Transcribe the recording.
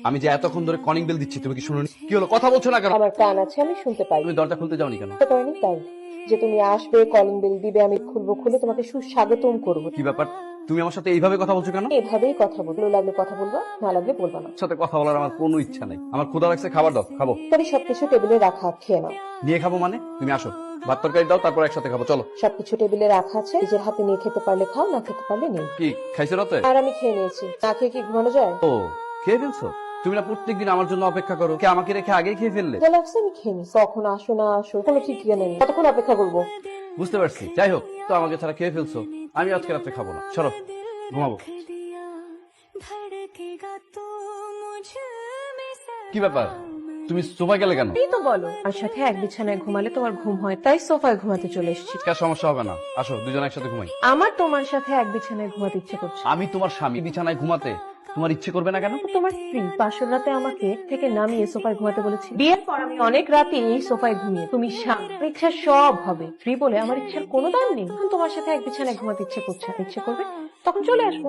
আমি যে এতক্ষণ ধরে কলিং বেল দিচ্ছি তুমি কি শুনোনি? কি হলো, কথা বলছো না কেন? আমার কান আছে, আমি শুনতে পাই। তুমি দরজা খুলতে যাওনি কেন? বুঝতে পারিনি তাই যে তুমি আসবে, কলিং বেল দিবে, আমি খুলবো, খুলে তোমাকে সুস্বাগতম করবো। কি ব্যাপার, তুমি আমার সাথে এইভাবে কথা বলছো কেন? এভাবেই কথা বলবো, লাগলে কথা বলবো, না লাগলে বলবো না। তোমার সাথে কথা বলার আমার কোনো ইচ্ছা নেই। আমার ক্ষুধা লাগছে, খাবার দাও, খাবো। তবে সবকিছু টেবিলে রাখা, খেয়ে নাও। নিয়ে খাবো মানে? তুমি আসো, ভাত তরকারি দাও, তারপর একসাথে খাবো, চলো। সবকিছু টেবিলে রাখা আছে, নিজের হাতে নিয়ে খেতে পারলে খাও, না খেতে পারলে নেই। কি খাইছো রাতে? আর আমি খেয়ে নিয়েছি, না খেয়ে কি ঘুমানো যায়? ও, খেয়ে ফেলছো? তুমি না প্রত্যেকদিন আমার জন্য অপেক্ষা করো, কে আমাকে রেখে আগেই খেয়ে ফেললে? যা লাগছে আমি খেয়ে নিই, কখন আসো না আসো কোনো ঠিক ঠিকানা নেই, কতক্ষণ অপেক্ষা করবো? বুঝতে পারছি, যাই হোক, তো আমাকে ছাড়া খেয়ে ফেলছো, আমি আজকে রাত্রে খাবো না, সরো, ঘুমাবো। কি ব্যাপার, তুমি সোফায় গেলে কেন? এই তো বলো, আর সাথে এক বিছানায় ঘুমালে তোমার ঘুম হয়, তাই সোফায় ঘুমাতে চলে এসেছি। কার সমস্যা হবে না, আসো দুজন একসাথে ঘুমাই। আমার তোমার সাথে এক বিছানায় ঘুমাতে ইচ্ছে করছে। আমি তোমার স্বামী, বিছানায় ঘুমাতে তোমার ইচ্ছে করবে না কেন? তোমার স্ত্রী পাশের রাতে আমাকে থেকে নামিয়ে সোফায় ঘুমাতে বলেছি। বিয়ের পর আমি অনেক রাতে এই সোফায় ঘুমিয়ে, তুমি স্বামী, ইচ্ছা সব হবে। স্ত্রী বলে আমার ইচ্ছার কোনো দাম নেই। এখন তোমার সাথে এক বিছানায় ঘুমাতে ইচ্ছে করছে, ইচ্ছে করবে তখন চলে আসবো।